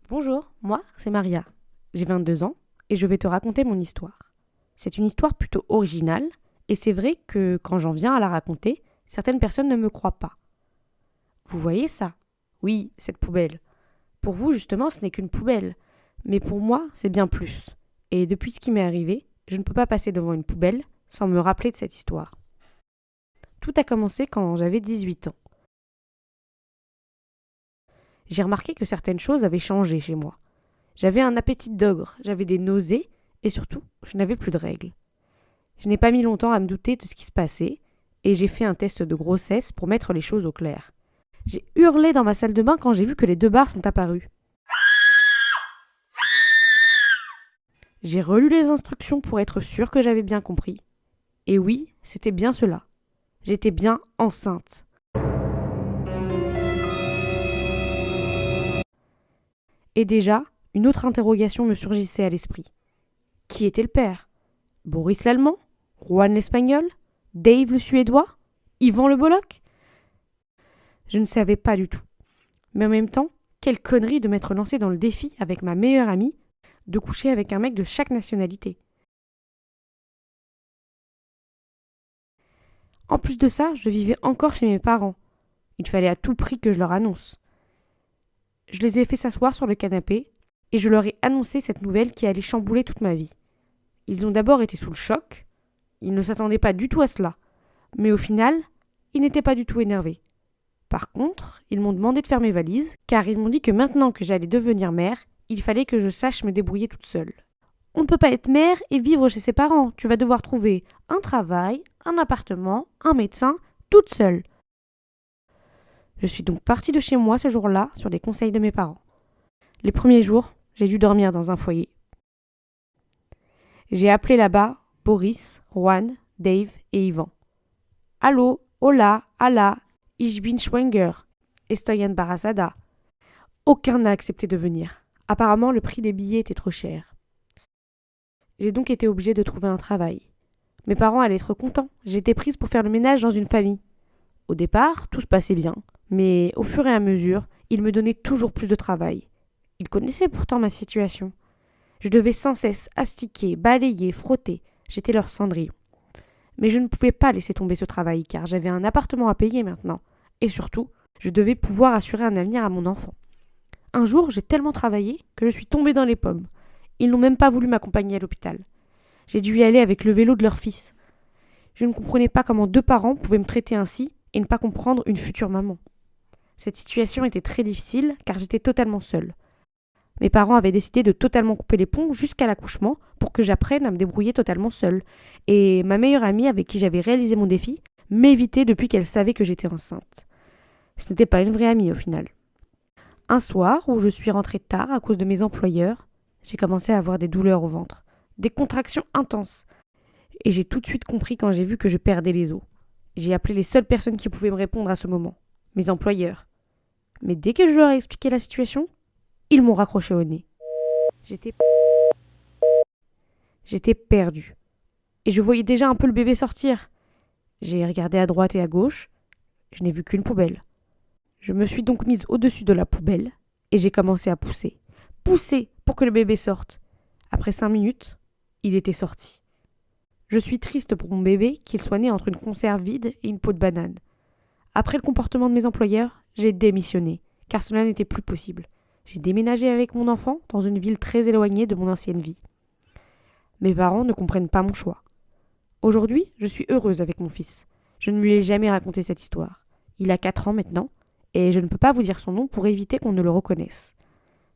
Bonjour, moi, c'est Maria. J'ai 22 ans et je vais te raconter mon histoire. C'est une histoire plutôt originale et c'est vrai que quand j'en viens à la raconter, certaines personnes ne me croient pas. Vous voyez ça? Oui, cette poubelle. Pour vous, justement, ce n'est qu'une poubelle. Mais pour moi, c'est bien plus. Et depuis ce qui m'est arrivé, je ne peux pas passer devant une poubelle sans me rappeler de cette histoire. Tout a commencé quand j'avais 18 ans. J'ai remarqué que certaines choses avaient changé chez moi. J'avais un appétit d'ogre, j'avais des nausées et surtout, je n'avais plus de règles. Je n'ai pas mis longtemps à me douter de ce qui se passait et j'ai fait un test de grossesse pour mettre les choses au clair. J'ai hurlé dans ma salle de bain quand j'ai vu que les deux barres sont apparues. J'ai relu les instructions pour être sûr que j'avais bien compris. Et oui, c'était bien cela. J'étais bien enceinte. Et déjà, une autre interrogation me surgissait à l'esprit. Qui était le père? Boris l'Allemand? Juan l'Espagnol? Dave le Suédois? Yvan le Bollock? Je ne savais pas du tout. Mais en même temps, quelle connerie de m'être lancée dans le défi avec ma meilleure amie de coucher avec un mec de chaque nationalité. En plus de ça, je vivais encore chez mes parents. Il fallait à tout prix que je leur annonce. Je les ai fait s'asseoir sur le canapé et je leur ai annoncé cette nouvelle qui allait chambouler toute ma vie. Ils ont d'abord été sous le choc. Ils ne s'attendaient pas du tout à cela. Mais au final, ils n'étaient pas du tout énervés. Par contre, ils m'ont demandé de faire mes valises, car ils m'ont dit que maintenant que j'allais devenir mère, il fallait que je sache me débrouiller toute seule. On ne peut pas être mère et vivre chez ses parents. Tu vas devoir trouver un travail, un appartement, un médecin, toute seule. Je suis donc partie de chez moi ce jour-là sur les conseils de mes parents. Les premiers jours, j'ai dû dormir dans un foyer. J'ai appelé là-bas Boris, Juan, Dave et Yvan. Allô, hola, ala, ich bin schwanger, estoy embarazada. Aucun n'a accepté de venir. Apparemment, le prix des billets était trop cher. J'ai donc été obligée de trouver un travail. Mes parents allaient être contents. J'étais prise pour faire le ménage dans une famille. Au départ, tout se passait bien, mais au fur et à mesure, ils me donnaient toujours plus de travail. Ils connaissaient pourtant ma situation. Je devais sans cesse astiquer, balayer, frotter. J'étais leur cendrillon. Mais je ne pouvais pas laisser tomber ce travail, car j'avais un appartement à payer maintenant. Et surtout, je devais pouvoir assurer un avenir à mon enfant. Un jour, j'ai tellement travaillé que je suis tombée dans les pommes. Ils n'ont même pas voulu m'accompagner à l'hôpital. J'ai dû y aller avec le vélo de leur fils. Je ne comprenais pas comment deux parents pouvaient me traiter ainsi et ne pas comprendre une future maman. Cette situation était très difficile car j'étais totalement seule. Mes parents avaient décidé de totalement couper les ponts jusqu'à l'accouchement pour que j'apprenne à me débrouiller totalement seule. Et ma meilleure amie avec qui j'avais réalisé mon défi m'évitait depuis qu'elle savait que j'étais enceinte. Ce n'était pas une vraie amie au final. Un soir où je suis rentrée tard à cause de mes employeurs, j'ai commencé à avoir des douleurs au ventre, des contractions intenses. Et j'ai tout de suite compris quand j'ai vu que je perdais les os. J'ai appelé les seules personnes qui pouvaient me répondre à ce moment, mes employeurs. Mais dès que je leur ai expliqué la situation, ils m'ont raccroché au nez. J'étais perdue. Et je voyais déjà un peu le bébé sortir. J'ai regardé à droite et à gauche. Je n'ai vu qu'une poubelle. Je me suis donc mise au-dessus de la poubelle et j'ai commencé à pousser. Pousser pour que le bébé sorte. Après 5 minutes, il était sorti. Je suis triste pour mon bébé qu'il soit né entre une conserve vide et une peau de banane. Après le comportement de mes employeurs, j'ai démissionné, car cela n'était plus possible. J'ai déménagé avec mon enfant dans une ville très éloignée de mon ancienne vie. Mes parents ne comprennent pas mon choix. Aujourd'hui, je suis heureuse avec mon fils. Je ne lui ai jamais raconté cette histoire. Il a 4 ans maintenant, et je ne peux pas vous dire son nom pour éviter qu'on ne le reconnaisse.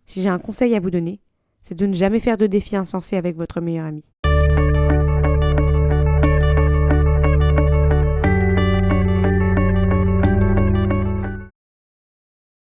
Si j'ai un conseil à vous donner, c'est de ne jamais faire de défis insensés avec votre meilleur ami.